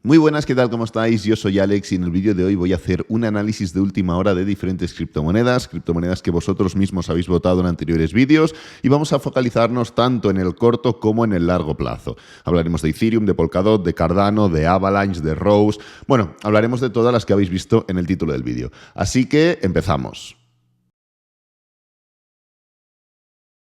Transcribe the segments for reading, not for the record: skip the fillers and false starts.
Muy buenas, ¿qué tal? ¿Cómo estáis? Yo soy Alex y en el vídeo de hoy voy a hacer un análisis de última hora de diferentes criptomonedas que vosotros mismos habéis votado en anteriores vídeos, y vamos a focalizarnos tanto en el corto como en el largo plazo. Hablaremos de Ethereum, de Polkadot, de Cardano, de Avalanche, de Rose. Bueno, hablaremos de todas las que habéis visto en el título del vídeo. Así que empezamos.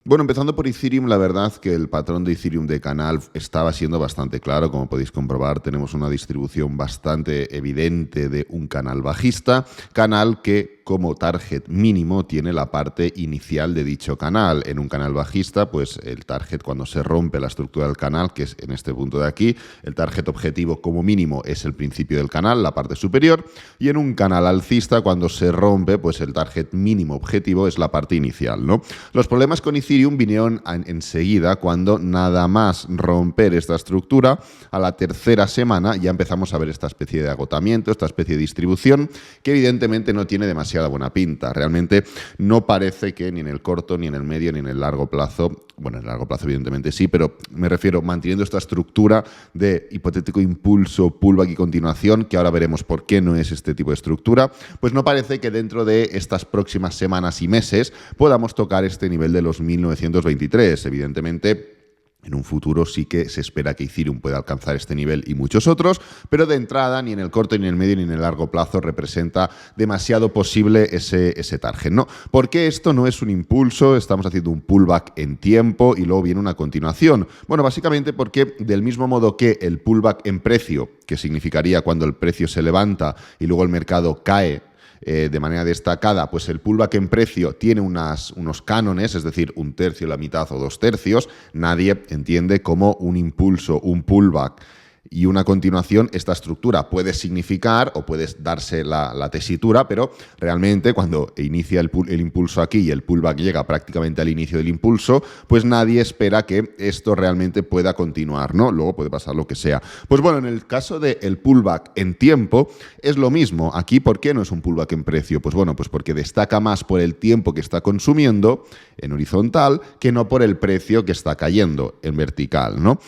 Bueno, empezando por Ethereum, la verdad que el patrón de Ethereum de canal estaba siendo bastante claro. Como podéis comprobar, tenemos una distribución bastante evidente de un canal bajista, canal que como target mínimo tiene la parte inicial de dicho canal. En un canal bajista, pues el target cuando se rompe la estructura del canal, que es en este punto de aquí, el target objetivo como mínimo es el principio del canal, la parte superior, y en un canal alcista cuando se rompe, pues el target mínimo objetivo es la parte inicial, ¿no? Los problemas con Ethereum vinieron enseguida cuando nada más romper esta estructura, a la tercera semana ya empezamos a ver esta especie de agotamiento, esta especie de distribución que evidentemente no tiene demasiada buena pinta. Realmente no parece que ni en el corto, ni en el medio, ni en el largo plazo, bueno, en el largo plazo evidentemente sí, pero me refiero manteniendo esta estructura de hipotético impulso, pullback y continuación, que ahora veremos por qué no es este tipo de estructura, pues no parece que dentro de estas próximas semanas y meses podamos tocar este nivel de los 1923. Evidentemente, en un futuro sí que se espera que Ethereum pueda alcanzar este nivel y muchos otros, pero de entrada ni en el corto, ni en el medio, ni en el largo plazo representa demasiado posible ese target, ¿no? ¿Por qué esto no es un impulso? Estamos haciendo un pullback en tiempo y luego viene una continuación. Bueno, básicamente porque del mismo modo que el pullback en precio, que significaría cuando el precio se levanta y luego el mercado cae de manera destacada, pues el pullback en precio tiene unos cánones, es decir, un tercio, la mitad o dos tercios. Nadie entiende cómo un impulso, un pullback y una continuación, esta estructura puede significar o puede darse la tesitura, pero realmente cuando inicia el impulso aquí y el pullback llega prácticamente al inicio del impulso, pues nadie espera que esto realmente pueda continuar, ¿no? Luego puede pasar lo que sea. Pues bueno, en el caso del pullback en tiempo es lo mismo. Aquí, ¿por qué no es un pullback en precio? Pues bueno, pues porque destaca más por el tiempo que está consumiendo en horizontal que no por el precio que está cayendo en vertical, ¿no?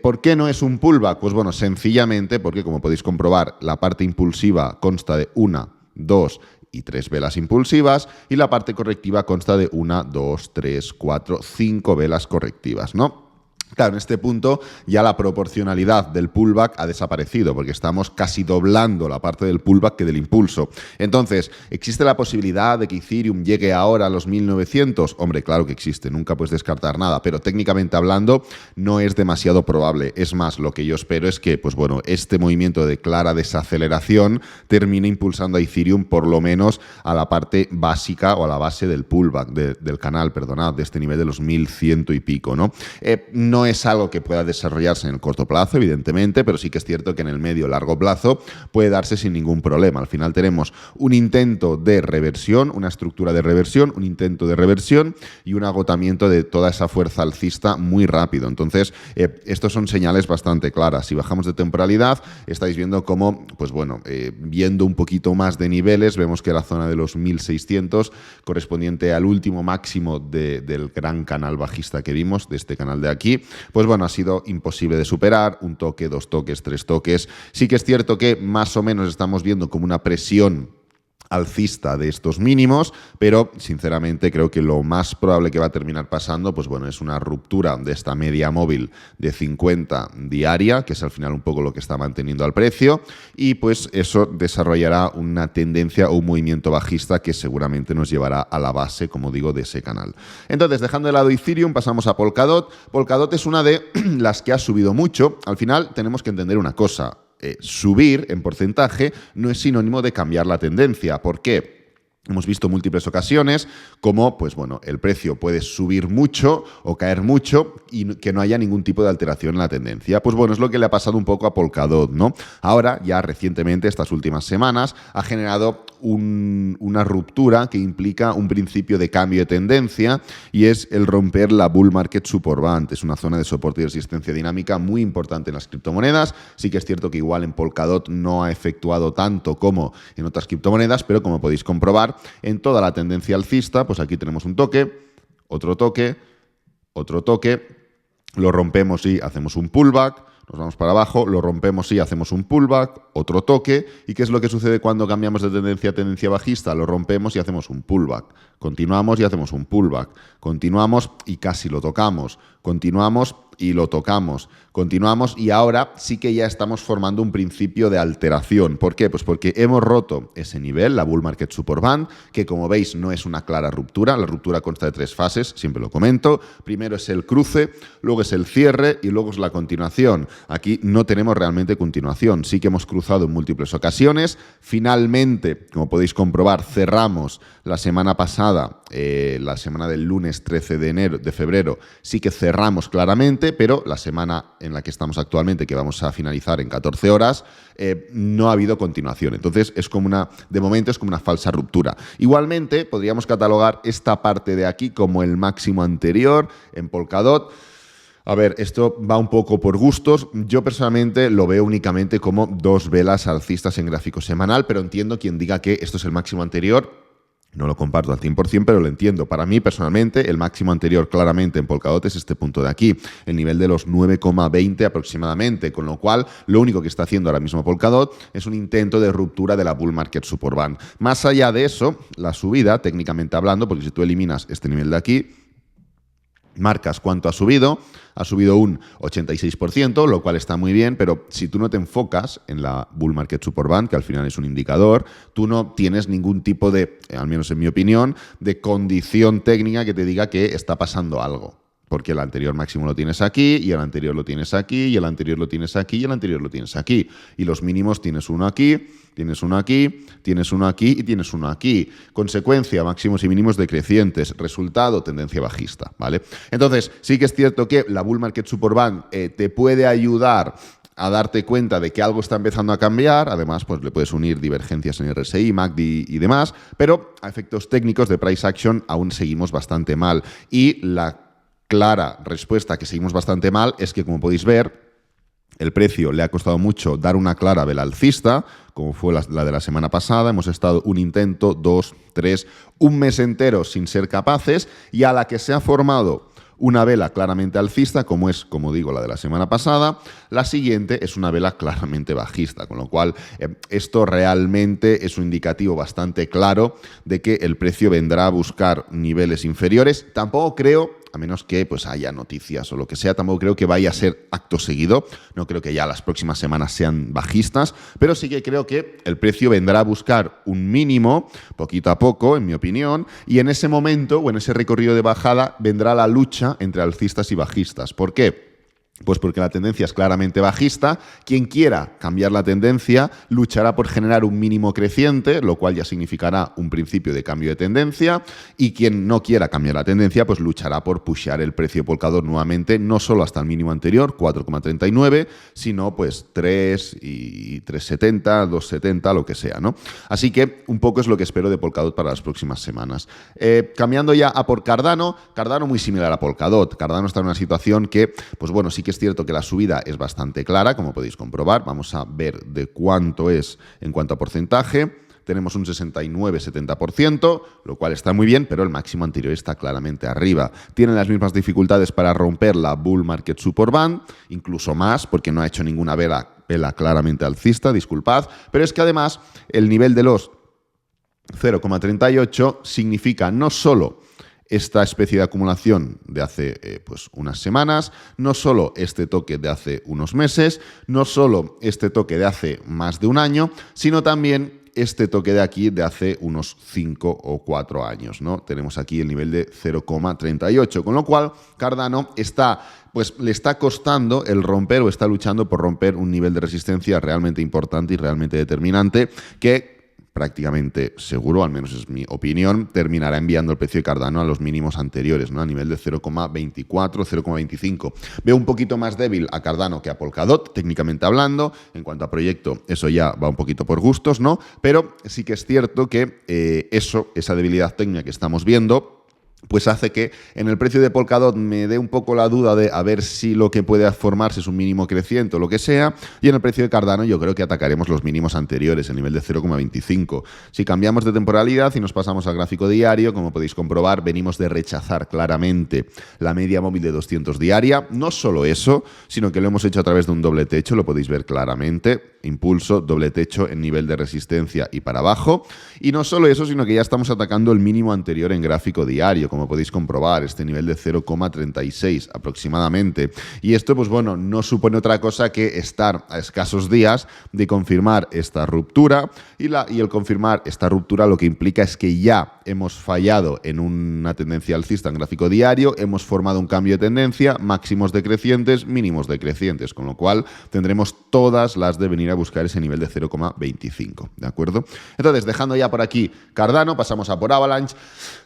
¿Por qué no es un pullback? Pues bueno, sencillamente porque, como podéis comprobar, la parte impulsiva consta de 1, 2 y 3 velas impulsivas y la parte correctiva consta de 1, 2, 3, 4, 5 velas correctivas, ¿no? Claro, en este punto ya la proporcionalidad del pullback ha desaparecido porque estamos casi doblando la parte del pullback que del impulso. Entonces, ¿existe la posibilidad de que Ethereum llegue ahora a los 1900? Hombre, claro que existe, nunca puedes descartar nada, pero técnicamente hablando no es demasiado probable. Es más, lo que yo espero es que, pues bueno, este movimiento de clara desaceleración termine impulsando a Ethereum por lo menos a la parte básica o a la base del pullback, del canal, perdonad, de este nivel de los 1100 y pico, ¿no? No es algo que pueda desarrollarse en el corto plazo, evidentemente, pero sí que es cierto que en el medio o largo plazo puede darse sin ningún problema. Al final tenemos un intento de reversión, una estructura de reversión, un intento de reversión y un agotamiento de toda esa fuerza alcista muy rápido. Entonces, estos son señales bastante claras. Si bajamos de temporalidad, estáis viendo cómo, pues bueno, viendo un poquito más de niveles, vemos que la zona de los 1600, correspondiente al último máximo del gran canal bajista que vimos, de este canal de aquí, pues bueno, ha sido imposible de superar. Un toque, dos toques, tres toques. Sí que es cierto que más o menos estamos viendo como una presión alcista de estos mínimos, pero sinceramente creo que lo más probable que va a terminar pasando, pues bueno, es una ruptura de esta media móvil de 50 diaria, que es al final un poco lo que está manteniendo al precio, y pues eso desarrollará una tendencia o un movimiento bajista que seguramente nos llevará a la base, como digo, de ese canal. Entonces, dejando de lado Ethereum, pasamos a Polkadot. Polkadot es una de las que ha subido mucho. Al final tenemos que entender una cosa. Subir en porcentaje no es sinónimo de cambiar la tendencia. ¿Por qué? Hemos visto múltiples ocasiones cómo, pues bueno, el precio puede subir mucho o caer mucho y que no haya ningún tipo de alteración en la tendencia. Pues bueno, es lo que le ha pasado un poco a Polkadot, ¿no? Ahora, ya recientemente, estas últimas semanas, ha generado una ruptura que implica un principio de cambio de tendencia, y es el romper la bull market support band. Es una zona de soporte y resistencia dinámica muy importante en las criptomonedas. Sí que es cierto que igual en Polkadot no ha efectuado tanto como en otras criptomonedas, pero como podéis comprobar, en toda la tendencia alcista, pues aquí tenemos un toque, otro toque, otro toque, lo rompemos y hacemos un pullback, nos vamos para abajo, lo rompemos y hacemos un pullback, otro toque. ¿Y qué es lo que sucede cuando cambiamos de tendencia a tendencia bajista? Lo rompemos y hacemos un pullback. Continuamos y hacemos un pullback. Continuamos y casi lo tocamos. Continuamos y lo tocamos. Continuamos y ahora sí que ya estamos formando un principio de alteración. ¿Por qué? Pues porque hemos roto ese nivel, la Bull Market Support Band, que como veis no es una clara ruptura. La ruptura consta de 3 fases, siempre lo comento. Primero es el cruce, luego es el cierre y luego es la continuación. Aquí no tenemos realmente continuación. Sí que hemos cruzado en múltiples ocasiones. Finalmente, como podéis comprobar, cerramos la semana pasada, la semana del lunes 13 de febrero, sí que cerramos claramente, pero la semana en la que estamos actualmente, que vamos a finalizar en 14 horas, no ha habido continuación. Entonces, de momento es como una falsa ruptura. Igualmente, podríamos catalogar esta parte de aquí como el máximo anterior en Polkadot. A ver, esto va un poco por gustos. Yo personalmente lo veo únicamente como 2 velas alcistas en gráfico semanal, pero entiendo quien diga que esto es el máximo anterior. No lo comparto al 100%, pero lo entiendo. Para mí, personalmente, el máximo anterior claramente en Polkadot es este punto de aquí, el nivel de los 9,20 aproximadamente, con lo cual lo único que está haciendo ahora mismo Polkadot es un intento de ruptura de la Bull Market Support Band. Más allá de eso, la subida, técnicamente hablando, porque si tú eliminas este nivel de aquí, marcas cuánto ha subido un 86%, lo cual está muy bien, pero si tú no te enfocas en la Bull Market Support Band, que al final es un indicador, tú no tienes ningún tipo de, al menos en mi opinión, de condición técnica que te diga que está pasando algo. Porque el anterior máximo lo tienes aquí, y el anterior lo tienes aquí, y el anterior lo tienes aquí, y el anterior lo tienes aquí. Y los mínimos tienes uno aquí, tienes uno aquí, tienes uno aquí y tienes uno aquí. Consecuencia, máximos y mínimos decrecientes. Resultado, tendencia bajista, ¿vale? Entonces, sí que es cierto que la Bull Market Support Band te puede ayudar a darte cuenta de que algo está empezando a cambiar. Además, pues le puedes unir divergencias en RSI, MACD y demás, pero a efectos técnicos de price action aún seguimos bastante mal. Y la clara respuesta que seguimos bastante mal es que, como podéis ver, el precio le ha costado mucho dar una clara vela alcista, como fue la de la semana pasada. Hemos estado un intento, 2, 3, un mes entero sin ser capaces, y a la que se ha formado una vela claramente alcista, como es, como digo, la de la semana pasada, la siguiente es una vela claramente bajista, con lo cual esto realmente es un indicativo bastante claro de que el precio vendrá a buscar niveles inferiores. Tampoco creo, a menos que pues haya noticias o lo que sea, tampoco creo que vaya a ser acto seguido. No creo que ya las próximas semanas sean bajistas, pero sí que creo que el precio vendrá a buscar un mínimo, poquito a poco, en mi opinión, y en ese momento o en ese recorrido de bajada vendrá la lucha entre alcistas y bajistas. ¿Por qué? Pues porque la tendencia es claramente bajista. Quien quiera cambiar la tendencia luchará por generar un mínimo creciente, lo cual ya significará un principio de cambio de tendencia, y quien no quiera cambiar la tendencia pues luchará por pushear el precio de Polkadot nuevamente, no solo hasta el mínimo anterior, 4,39, sino pues 3 y 3,70, 2,70, lo que sea, ¿no? Así que un poco es lo que espero de Polkadot para las próximas semanas. Cambiando ya a por Cardano muy similar a Polkadot. Cardano está en una situación que, pues bueno, sí que es cierto que la subida es bastante clara, como podéis comprobar. Vamos a ver de cuánto es en cuanto a porcentaje. Tenemos un 69-70%, lo cual está muy bien, pero el máximo anterior está claramente arriba. Tienen las mismas dificultades para romper la Bull Market Support Band, incluso más, porque no ha hecho ninguna vela claramente alcista, disculpad, pero es que además el nivel de los 0,38 significa no solo esta especie de acumulación de hace pues unas semanas, no solo este toque de hace unos meses, no solo este toque de hace más de un año, sino también este toque de aquí de hace unos 5 o 4 años, ¿no? Tenemos aquí el nivel de 0,38, con lo cual Cardano le está costando el romper, o está luchando por romper un nivel de resistencia realmente importante y realmente determinante, que prácticamente seguro, al menos es mi opinión, terminará enviando el precio de Cardano a los mínimos anteriores, ¿no? A nivel de 0,24, 0,25. Veo un poquito más débil a Cardano que a Polkadot, técnicamente hablando. En cuanto a proyecto, eso ya va un poquito por gustos, ¿no? Pero sí que es cierto que esa debilidad técnica que estamos viendo pues hace que en el precio de Polkadot me dé un poco la duda de a ver si lo que puede formarse es un mínimo creciente o lo que sea, y en el precio de Cardano yo creo que atacaremos los mínimos anteriores, el nivel de 0,25. Si cambiamos de temporalidad y nos pasamos al gráfico diario, como podéis comprobar, venimos de rechazar claramente la media móvil de 200 diaria. No solo eso, sino que lo hemos hecho a través de un doble techo, lo podéis ver claramente, impulso, doble techo en nivel de resistencia y para abajo. Y no solo eso, sino que ya estamos atacando el mínimo anterior en gráfico diario, como podéis comprobar, este nivel de 0,36 aproximadamente. Y esto, pues bueno, no supone otra cosa que estar a escasos días de confirmar esta ruptura, y el confirmar esta ruptura lo que implica es que ya hemos fallado en una tendencia alcista en gráfico diario, hemos formado un cambio de tendencia, máximos decrecientes, mínimos decrecientes, con lo cual tendremos todas las de venir a buscar ese nivel de 0,25, ¿de acuerdo? Entonces, dejando ya por aquí Cardano, pasamos a por Avalanche.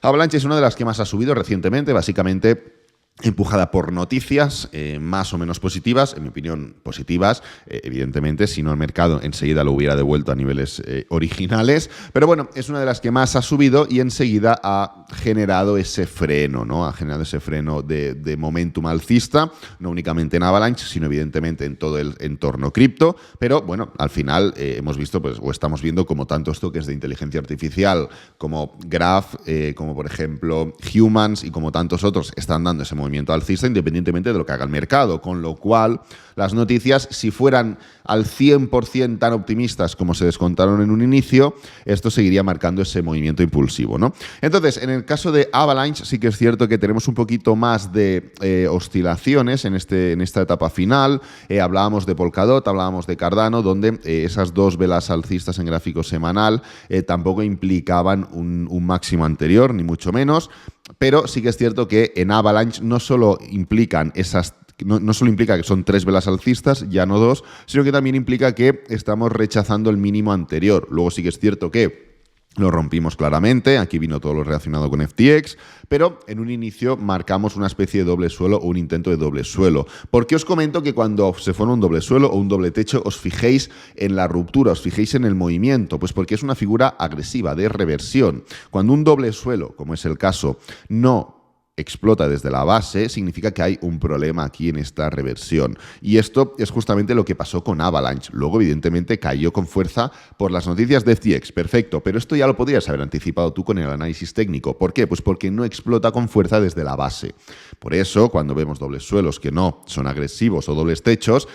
Avalanche es una de las que más ha subido recientemente, básicamente empujada por noticias más o menos positivas, en mi opinión positivas, evidentemente, si no el mercado enseguida lo hubiera devuelto a niveles originales, pero bueno, es una de las que más ha subido y enseguida ha generado ese freno, ¿no? Ha generado ese freno de momentum alcista, no únicamente en Avalanche, sino evidentemente en todo el entorno cripto, pero bueno, al final hemos visto, pues, o estamos viendo como tantos tokens de inteligencia artificial como Graph, como por ejemplo Humans y como tantos otros están dando ese movimiento alcista independientemente de lo que haga el mercado, con lo cual las noticias, si fueran al 100% tan optimistas como se descontaron en un inicio, esto seguiría marcando ese movimiento impulsivo, ¿no? Entonces, en el caso de Avalanche sí que es cierto que tenemos un poquito más de oscilaciones en esta etapa final. Hablábamos de Polkadot, hablábamos de Cardano, donde esas dos velas alcistas en gráfico semanal tampoco implicaban un máximo anterior, ni mucho menos. Pero sí que es cierto que en Avalanche no solo implica que son tres velas alcistas, ya no dos, sino que también implica que estamos rechazando el mínimo anterior. Luego sí que es cierto que lo rompimos claramente, aquí vino todo lo relacionado con FTX, pero en un inicio marcamos una especie de doble suelo o un intento de doble suelo. ¿Por qué os comento que cuando se forma un doble suelo o un doble techo os fijéis en la ruptura, os fijéis en el movimiento? Pues porque es una figura agresiva de reversión. Cuando un doble suelo, como es el caso, no explota desde la base, significa que hay un problema aquí en esta reversión. Y esto es justamente lo que pasó con Avalanche. Luego, evidentemente, cayó con fuerza por las noticias de FTX. Perfecto, pero esto ya lo podrías haber anticipado tú con el análisis técnico. ¿Por qué? Pues porque no explota con fuerza desde la base. Por eso, cuando vemos dobles suelos que no son agresivos o dobles techos,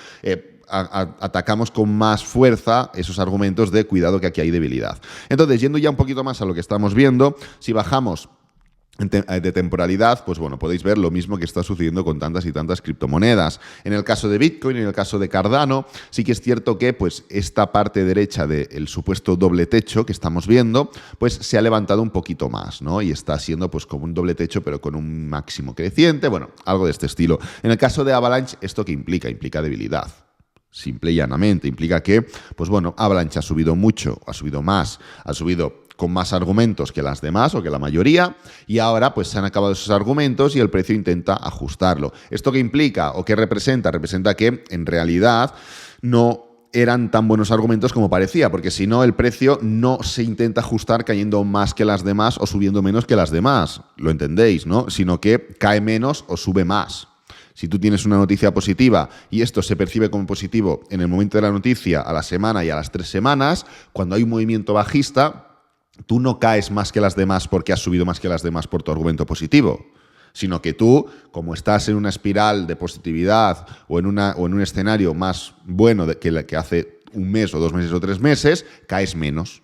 atacamos con más fuerza esos argumentos de cuidado que aquí hay debilidad. Entonces, yendo ya un poquito más a lo que estamos viendo, si bajamos de temporalidad, pues bueno, podéis ver lo mismo que está sucediendo con tantas y tantas criptomonedas. En el caso de Bitcoin, en el caso de Cardano, sí que es cierto que pues esta parte derecha del supuesto doble techo que estamos viendo, pues se ha levantado un poquito más, ¿no? Y está siendo pues como un doble techo, pero con un máximo creciente, bueno, algo de este estilo. En el caso de Avalanche, ¿esto qué implica? Implica debilidad. Simple y llanamente. Implica que, pues bueno, Avalanche ha subido mucho, ha subido más, ha subido con más argumentos que las demás o que la mayoría, y ahora pues se han acabado esos argumentos y el precio intenta ajustarlo. ¿Esto qué implica o qué representa? Representa que en realidad no eran tan buenos argumentos como parecía, porque si no el precio no se intenta ajustar cayendo más que las demás o subiendo menos que las demás, lo entendéis, ¿no? Sino que cae menos o sube más. Si tú tienes una noticia positiva y esto se percibe como positivo en el momento de la noticia, a la semana y a las 3 semanas, cuando hay un movimiento bajista, tú no caes más que las demás porque has subido más que las demás por tu argumento positivo, sino que tú, como estás en una espiral de positividad o en un escenario más bueno que hace un mes o 2 meses o 3 meses, caes menos.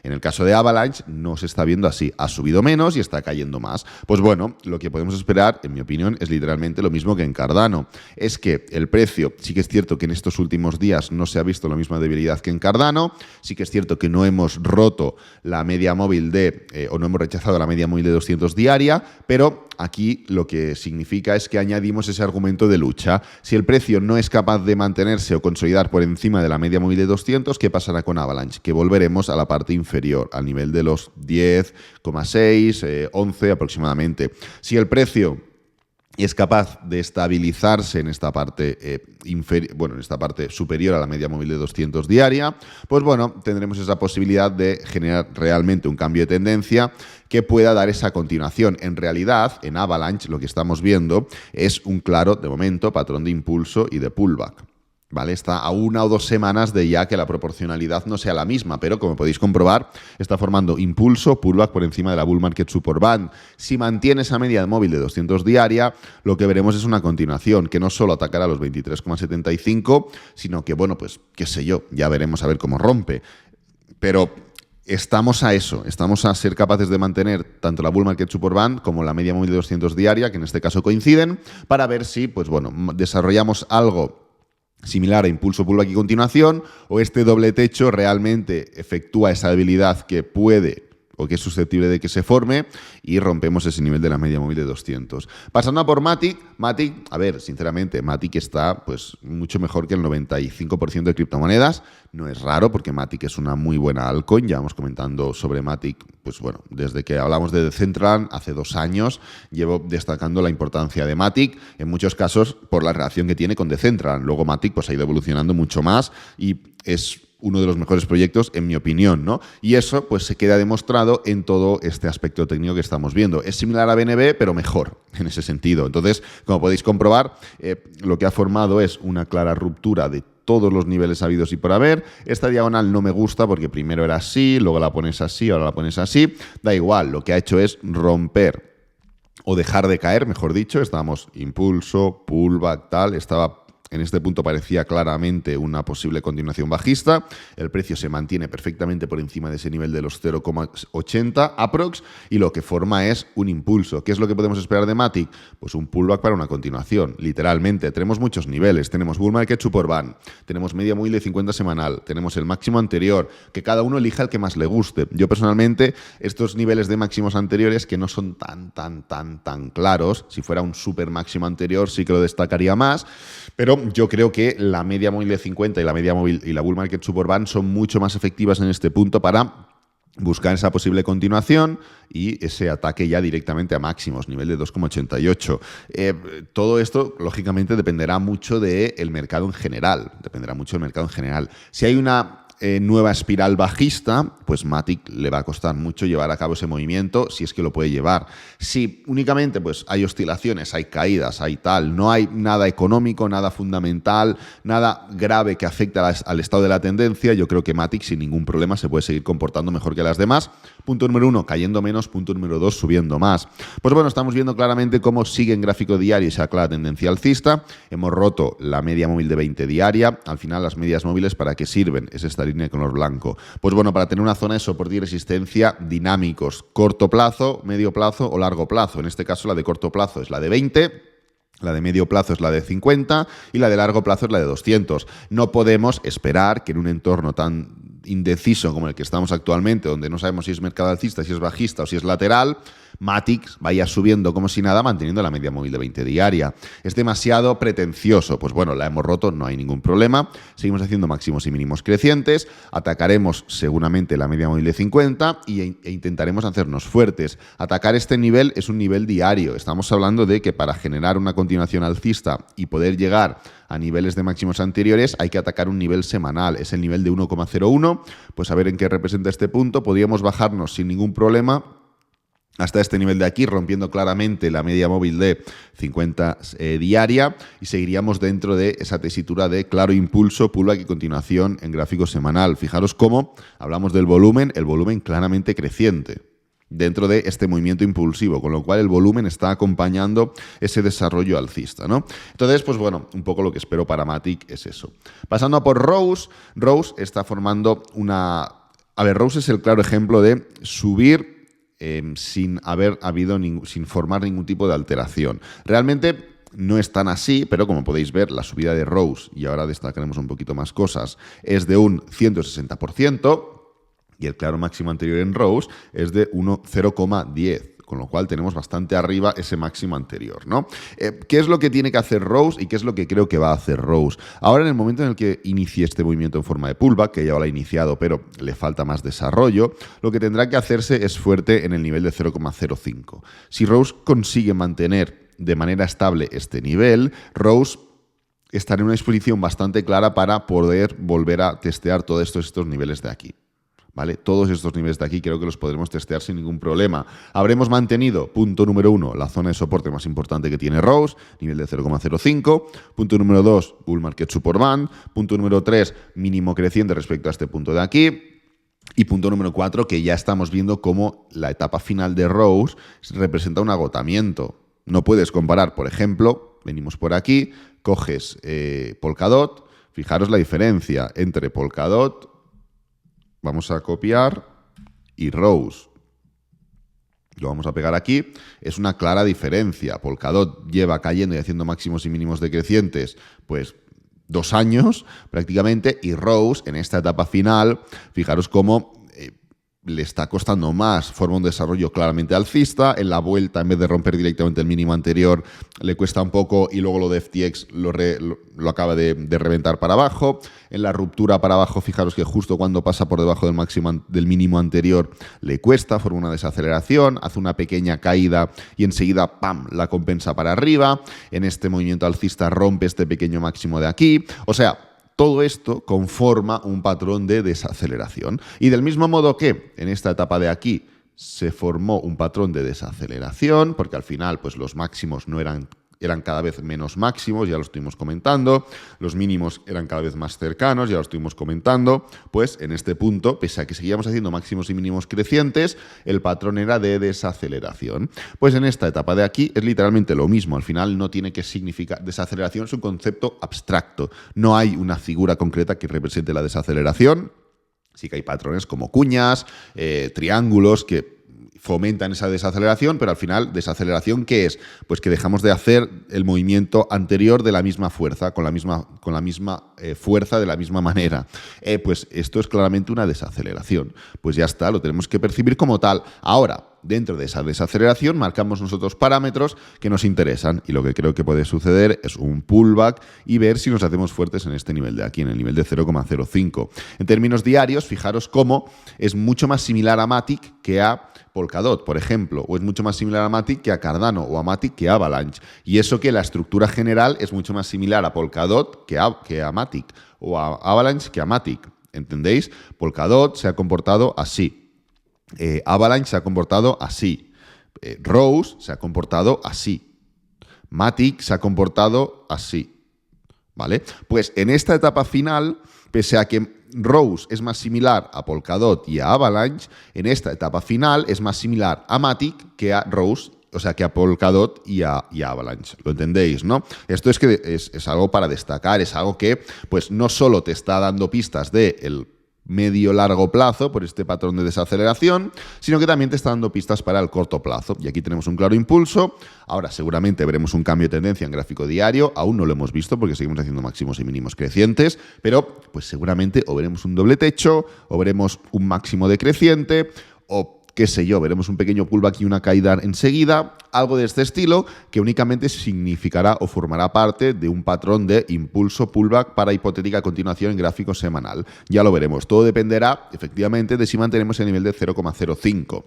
En el caso de Avalanche no se está viendo así, ha subido menos y está cayendo más. Pues bueno, lo que podemos esperar, en mi opinión, es literalmente lo mismo que en Cardano. Es que el precio, sí que es cierto que en estos últimos días no se ha visto la misma debilidad que en Cardano, sí que es cierto que no hemos roto la media móvil o no hemos rechazado la media móvil de 200 diaria, pero aquí lo que significa es que añadimos ese argumento de lucha. Si el precio no es capaz de mantenerse o consolidar por encima de la media móvil de 200, ¿qué pasará con Avalanche? Que volveremos a la parte inferior, al nivel de los 10,6, 11 aproximadamente. Si el precio es capaz de estabilizarse en esta parte en esta parte superior a la media móvil de 200 diaria, pues bueno, tendremos esa posibilidad de generar realmente un cambio de tendencia que pueda dar esa continuación. En realidad, en Avalanche lo que estamos viendo es un claro, de momento, patrón de impulso y de pullback. ¿Vale? Está a 1 o 2 semanas de ya que la proporcionalidad no sea la misma, pero como podéis comprobar, está formando impulso, pullback por encima de la bull market support band. Si mantiene esa media móvil de 200 diaria, lo que veremos es una continuación, que no solo atacará los 23,75, sino que, bueno, pues, qué sé yo, ya veremos a ver cómo rompe. Pero estamos a eso, estamos a ser capaces de mantener tanto la bull market support band como la media móvil de 200 diaria, que en este caso coinciden, para ver si, pues bueno, desarrollamos algo similar a impulso, pullback y continuación, o este doble techo realmente efectúa esa debilidad que puede o que es susceptible de que se forme y rompemos ese nivel de la media móvil de 200. Pasando a por Matic, a ver, sinceramente, Matic está pues mucho mejor que el 95% de criptomonedas. No es raro porque Matic es una muy buena altcoin. Ya vamos comentando sobre Matic, pues bueno, desde que hablamos de Decentraland hace 2 años, llevo destacando la importancia de Matic, en muchos casos por la relación que tiene con Decentraland. Luego Matic pues ha ido evolucionando mucho más y es uno de los mejores proyectos, en mi opinión, ¿no? Y eso pues se queda demostrado en todo este aspecto técnico que estamos viendo. Es similar a BNB, pero mejor en ese sentido. Entonces, como podéis comprobar, lo que ha formado es una clara ruptura de todos los niveles habidos y por haber. Esta diagonal no me gusta porque primero era así, luego la pones así, ahora la pones así. Da igual, lo que ha hecho es romper o dejar de caer, mejor dicho. Estábamos impulso, pullback, tal, estaba... En este punto parecía claramente una posible continuación bajista. El precio se mantiene perfectamente por encima de ese nivel de los 0,80 aprox y lo que forma es un impulso. ¿Qué es lo que podemos esperar de Matic? Pues un pullback para una continuación, literalmente. Tenemos muchos niveles. Tenemos bull market support band, tenemos media móvil de 50 semanal, tenemos el máximo anterior, que cada uno elija el que más le guste. Yo personalmente, estos niveles de máximos anteriores que no son tan claros, si fuera un super máximo anterior sí que lo destacaría más, pero yo creo que la media móvil de 50 y la media móvil y la bull market support band son mucho más efectivas en este punto para buscar esa posible continuación y ese ataque ya directamente a máximos, nivel de 2,88. Todo esto, lógicamente, dependerá mucho del mercado en general. Si hay una nueva espiral bajista, pues Matic le va a costar mucho llevar a cabo ese movimiento, si es que lo puede llevar. Si únicamente pues hay oscilaciones, hay caídas, hay tal, no hay nada económico, nada fundamental, nada grave que afecte al estado de la tendencia, yo creo que Matic sin ningún problema se puede seguir comportando mejor que las demás. Punto número 1, cayendo menos. Punto número 2, subiendo más. Pues bueno, estamos viendo claramente cómo sigue en gráfico diario esa clara tendencia alcista. Hemos roto la media móvil de 20 diaria. Al final, las medias móviles, ¿para qué sirven? Es esta línea de color blanco. Pues bueno, para tener una zona de soporte y resistencia dinámicos, corto plazo, medio plazo o largo plazo. En este caso, la de corto plazo es la de 20, la de medio plazo es la de 50 y la de largo plazo es la de 200. No podemos esperar que en un entorno tan indeciso como el que estamos actualmente, donde no sabemos si es mercado alcista, si es bajista o si es lateral, Matic vaya subiendo como si nada, manteniendo la media móvil de 20 diaria. ¿Es demasiado pretencioso? Pues bueno, la hemos roto, no hay ningún problema. Seguimos haciendo máximos y mínimos crecientes. Atacaremos seguramente la media móvil de 50 e intentaremos hacernos fuertes. Atacar este nivel es un nivel diario. Estamos hablando de que para generar una continuación alcista y poder llegar a niveles de máximos anteriores hay que atacar un nivel semanal. Es el nivel de 1,01. Pues a ver en qué representa este punto. Podríamos bajarnos sin ningún problema hasta este nivel de aquí, rompiendo claramente la media móvil de 50 diaria y seguiríamos dentro de esa tesitura de claro impulso, pullback y continuación en gráfico semanal. Fijaros cómo hablamos del volumen, el volumen claramente creciente dentro de este movimiento impulsivo, con lo cual el volumen está acompañando ese desarrollo alcista, ¿no? Entonces, pues bueno, un poco lo que espero para Matic es eso. Pasando a por Rose, Rose está formando una... A ver, Rose es el claro ejemplo de subir sin formar ningún tipo de alteración. Realmente no es tan así, pero como podéis ver, la subida de Rose, y ahora destacaremos un poquito más cosas, es de un 160%, y el claro máximo anterior en Rose es de 0,10%. Con lo cual tenemos bastante arriba ese máximo anterior, ¿no? ¿Qué es lo que tiene que hacer Rose y qué es lo que creo que va a hacer Rose? Ahora, en el momento en el que inicie este movimiento en forma de pullback, que ya lo ha iniciado, pero le falta más desarrollo, lo que tendrá que hacerse es fuerte en el nivel de 0,05. Si Rose consigue mantener de manera estable este nivel, Rose estará en una disposición bastante clara para poder volver a testear todos estos niveles de aquí. ¿Vale? Todos estos niveles de aquí creo que los podremos testear sin ningún problema. Habremos mantenido, punto número 1, la zona de soporte más importante que tiene Rose, nivel de 0,05. Punto número 2, Bull Market Support Band. Punto número 3, mínimo creciente respecto a este punto de aquí. Y punto número 4, que ya estamos viendo cómo la etapa final de Rose representa un agotamiento. No puedes comparar, por ejemplo, venimos por aquí, coges Polkadot, fijaros la diferencia entre Polkadot, vamos a copiar, y Rose. Lo vamos a pegar aquí. Es una clara diferencia. Polkadot lleva cayendo y haciendo máximos y mínimos decrecientes, pues 2 años prácticamente, y Rose en esta etapa final, fijaros cómo le está costando más, forma un desarrollo claramente alcista, en la vuelta en vez de romper directamente el mínimo anterior le cuesta un poco y luego lo de FTX lo acaba de reventar para abajo, en la ruptura para abajo fijaros que justo cuando pasa por debajo del mínimo anterior le cuesta, forma una desaceleración, hace una pequeña caída y enseguida ¡pam!, la compensa para arriba, en este movimiento alcista rompe este pequeño máximo de aquí, o sea, todo esto conforma un patrón de desaceleración. Y del mismo modo que en esta etapa de aquí se formó un patrón de desaceleración, porque al final pues, los máximos no eran cada vez menos máximos, ya lo estuvimos comentando, los mínimos eran cada vez más cercanos, ya lo estuvimos comentando, pues en este punto, pese a que seguíamos haciendo máximos y mínimos crecientes, el patrón era de desaceleración. Pues en esta etapa de aquí es literalmente lo mismo, al final no tiene que significar, desaceleración es un concepto abstracto, no hay una figura concreta que represente la desaceleración, sí que hay patrones como cuñas, triángulos que fomentan esa desaceleración, pero al final, ¿desaceleración qué es? Pues que dejamos de hacer el movimiento anterior de la misma fuerza, con la misma fuerza, de la misma manera. Pues esto es claramente una desaceleración. Pues ya está, lo tenemos que percibir como tal. Ahora, dentro de esa desaceleración marcamos nosotros parámetros que nos interesan y lo que creo que puede suceder es un pullback y ver si nos hacemos fuertes en este nivel de aquí, en el nivel de 0,05. En términos diarios, fijaros cómo es mucho más similar a Matic que a Polkadot, por ejemplo, o es mucho más similar a Matic que a Cardano o a Matic que a Avalanche. Y eso que la estructura general es mucho más similar a Polkadot que a Matic o a Avalanche que a Matic. ¿Entendéis? Polkadot se ha comportado así. Avalanche se ha comportado así. Rose se ha comportado así. Matic se ha comportado así. ¿Vale? Pues en esta etapa final, pese a que Rose es más similar a Polkadot y a Avalanche, en esta etapa final es más similar a Matic que a Rose, o sea, que a Polkadot y a Avalanche. ¿Lo entendéis, no? Esto es que es algo para destacar, es algo que pues no solo te está dando pistas del medio-largo plazo por este patrón de desaceleración, sino que también te está dando pistas para el corto plazo. Y aquí tenemos un claro impulso. Ahora seguramente veremos un cambio de tendencia en gráfico diario. Aún no lo hemos visto porque seguimos haciendo máximos y mínimos crecientes, pero pues seguramente o veremos un doble techo, o veremos un máximo decreciente, o qué sé yo, veremos un pequeño pullback y una caída enseguida, algo de este estilo que únicamente significará o formará parte de un patrón de impulso pullback para hipotética continuación en gráfico semanal. Ya lo veremos. Todo dependerá, efectivamente, de si mantenemos el nivel de 0,05.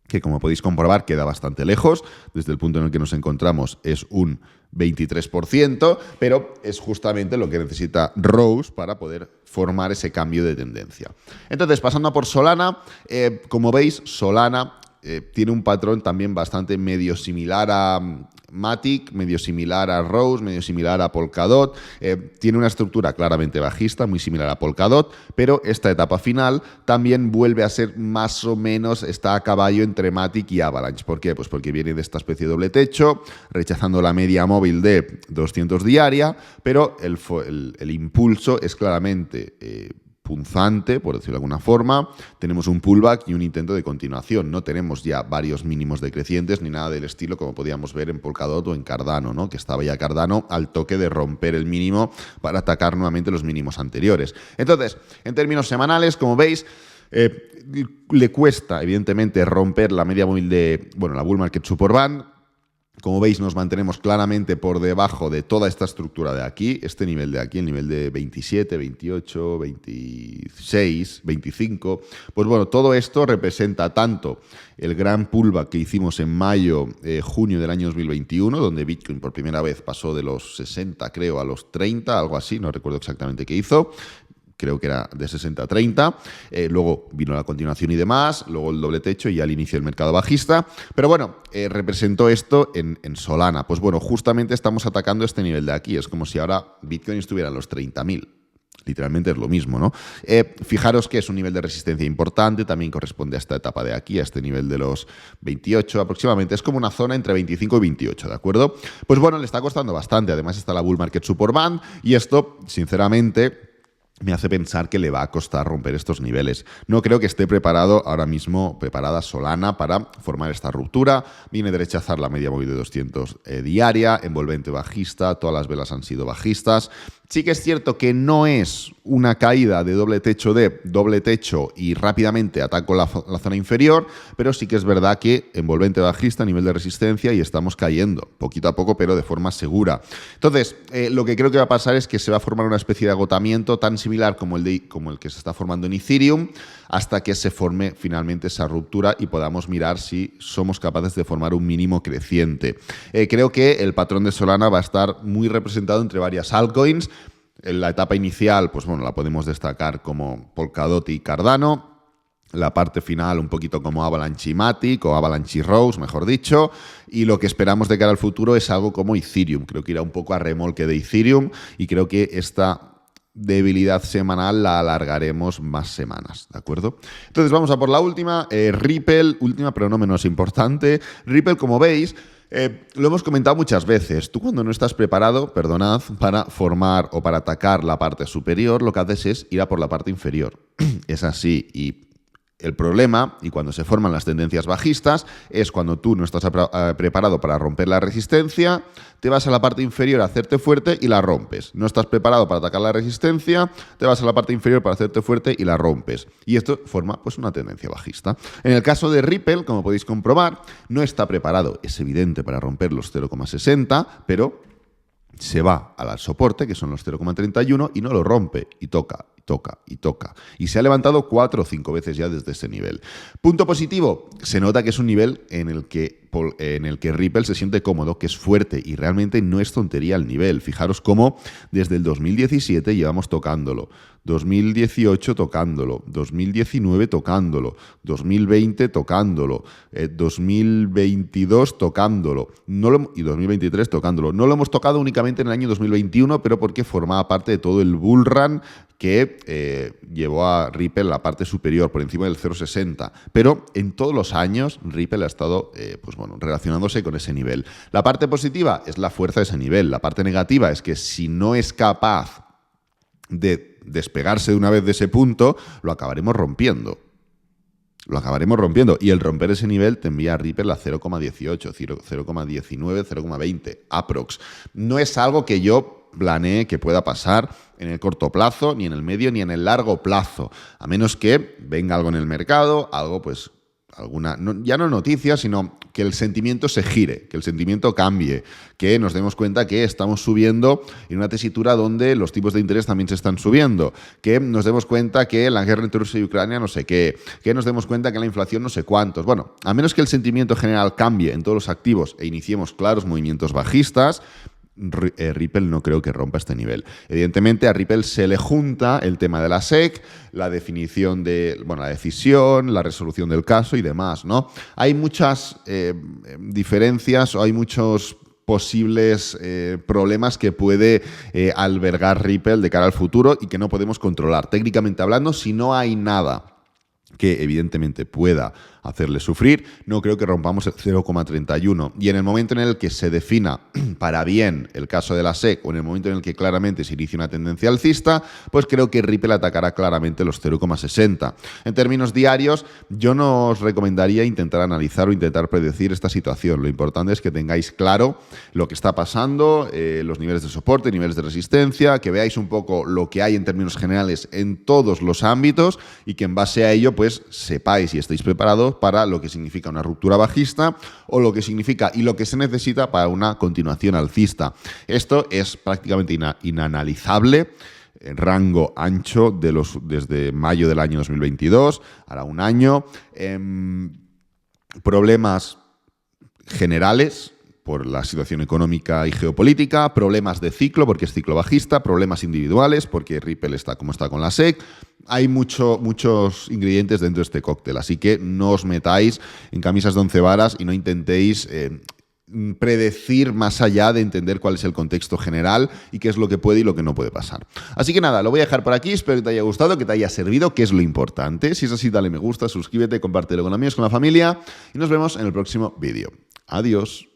Que como podéis comprobar queda bastante lejos, desde el punto en el que nos encontramos es un 23%, pero es justamente lo que necesita Rose para poder formar ese cambio de tendencia. Entonces, pasando a por Solana, como veis, Solana tiene un patrón también bastante medio similar a Matic, medio similar a Rose, medio similar a Polkadot. Tiene una estructura claramente bajista, muy similar a Polkadot, pero esta etapa final también vuelve a ser más o menos, está a caballo entre Matic y Avalanche. ¿Por qué? Pues porque viene de esta especie de doble techo, rechazando la media móvil de 200 diaria, pero el impulso es claramente punzante, por decirlo de alguna forma. Tenemos un pullback y un intento de continuación. No tenemos ya varios mínimos decrecientes ni nada del estilo como podíamos ver en Polkadot o en Cardano, ¿no? Que estaba ya Cardano al toque de romper el mínimo para atacar nuevamente los mínimos anteriores. Entonces, en términos semanales, como veis, le cuesta, evidentemente, romper la media móvil de, la Bull Market Support Band. Como veis, nos mantenemos claramente por debajo de toda esta estructura de aquí, este nivel de aquí, el nivel de 27, 28, 26, 25. Pues bueno, todo esto representa tanto el gran pullback que hicimos en mayo, junio del año 2021, donde Bitcoin por primera vez pasó de los 60, creo, a los 30, algo así, no recuerdo exactamente qué hizo. Creo que era de 60 a 30, luego vino la continuación y demás, luego el doble techo y al inicio del mercado bajista, pero bueno, representó esto en Solana. Pues bueno, justamente estamos atacando este nivel de aquí, es como si ahora Bitcoin estuviera en los 30.000. Literalmente es lo mismo, ¿no? Fijaros que es un nivel de resistencia importante, también corresponde a esta etapa de aquí, a este nivel de los 28 aproximadamente. Es como una zona entre 25 y 28, ¿de acuerdo? Pues bueno, le está costando bastante, además está la Bull Market Support Band y esto, sinceramente, me hace pensar que le va a costar romper estos niveles. No creo que esté preparado ahora mismo, preparada Solana para formar esta ruptura. Viene de rechazar la media móvil de 200 diaria, envolvente bajista, todas las velas han sido bajistas. Sí que es cierto que no es una caída de doble techo y rápidamente ataco la zona inferior, pero sí que es verdad que envolvente bajista, nivel de resistencia y estamos cayendo poquito a poco, pero de forma segura. Entonces, lo que creo que va a pasar es que se va a formar una especie de agotamiento tan similar como el que se está formando en Ethereum, hasta que se forme finalmente esa ruptura y podamos mirar si somos capaces de formar un mínimo creciente. Creo que el patrón de Solana va a estar muy representado entre varias altcoins. En la etapa inicial, pues bueno, la podemos destacar como Polkadot y Cardano. La parte final un poquito como Avalanche y Matic o Avalanche y Rose, mejor dicho. Y lo que esperamos de cara al futuro es algo como Ethereum. Creo que irá un poco a remolque de Ethereum y creo que esta debilidad semanal la alargaremos más semanas, ¿de acuerdo? Entonces vamos a por la última, Ripple, última pero no menos importante. Ripple, como veis, lo hemos comentado muchas veces. Tú cuando no estás preparado, perdonad, para formar o para atacar la parte superior, lo que haces es ir a por la parte inferior. Es así. Y el problema, y cuando se forman las tendencias bajistas, es cuando tú no estás preparado para romper la resistencia, te vas a la parte inferior a hacerte fuerte y la rompes. No estás preparado para atacar la resistencia, te vas a la parte inferior para hacerte fuerte y la rompes. Y esto forma pues una tendencia bajista. En el caso de Ripple, como podéis comprobar, no está preparado, es evidente, para romper los 0,60, pero se va al soporte, que son los 0,31, y no lo rompe, y toca. Y se ha levantado 4 o 5 veces ya desde ese nivel. Punto positivo, se nota que es un nivel en el que Ripple se siente cómodo, que es fuerte y realmente no es tontería el nivel. Fijaros cómo desde el 2017 llevamos tocándolo, 2018 tocándolo, 2019 tocándolo, 2020 tocándolo, 2022 tocándolo y 2023 tocándolo. No lo hemos tocado únicamente en el año 2021, pero porque formaba parte de todo el bull run que llevó a Ripple la parte superior, por encima del 0,60. Pero en todos los años Ripple ha estado relacionándose con ese nivel. La parte positiva es la fuerza de ese nivel. La parte negativa es que si no es capaz de despegarse de una vez de ese punto, lo acabaremos rompiendo. Y el romper ese nivel te envía a Ripple a 0,18, 0,19, 0,20, aprox. No es algo que yo planee que pueda pasar en el corto plazo, ni en el medio, ni en el largo plazo, a menos que venga algo en el mercado, algo pues ya no noticia, sino que el sentimiento se gire, que el sentimiento cambie, que nos demos cuenta que estamos subiendo en una tesitura donde los tipos de interés también se están subiendo, que nos demos cuenta que la guerra entre Rusia y Ucrania no sé qué, que nos demos cuenta que la inflación no sé cuántos. Bueno, a menos que el sentimiento general cambie en todos los activos e iniciemos claros movimientos bajistas, Ripple no creo que rompa este nivel. Evidentemente a Ripple se le junta el tema de la SEC, la definición de, la decisión, la resolución del caso y demás, ¿no? Hay muchas diferencias o hay muchos posibles problemas que puede albergar Ripple de cara al futuro y que no podemos controlar. Técnicamente hablando, si no hay nada que evidentemente pueda hacerle sufrir, no creo que rompamos el 0,31. Y en el momento en el que se defina para bien el caso de la SEC o en el momento en el que claramente se inicie una tendencia alcista, pues creo que Ripple atacará claramente los 0,60. En términos diarios, yo no os recomendaría intentar analizar o intentar predecir esta situación. Lo importante es que tengáis claro lo que está pasando, los niveles de soporte, niveles de resistencia, que veáis un poco lo que hay en términos generales en todos los ámbitos y que en base a ello pues sepáis y estéis preparados para lo que significa una ruptura bajista o lo que significa y lo que se necesita para una continuación alcista. Esto es prácticamente inanalizable. Rango ancho desde mayo del año 2022, ahora un año. Problemas generales por la situación económica y geopolítica, problemas de ciclo, porque es ciclo bajista, problemas individuales, porque Ripple está como está con la SEC. Hay muchos ingredientes dentro de este cóctel, así que no os metáis en camisas de 11 varas y no intentéis predecir más allá de entender cuál es el contexto general y qué es lo que puede y lo que no puede pasar. Así que nada, lo voy a dejar por aquí, espero que te haya gustado, que te haya servido, que es lo importante. Si es así, dale me gusta, suscríbete, compártelo con amigos, con la familia y nos vemos en el próximo vídeo. Adiós.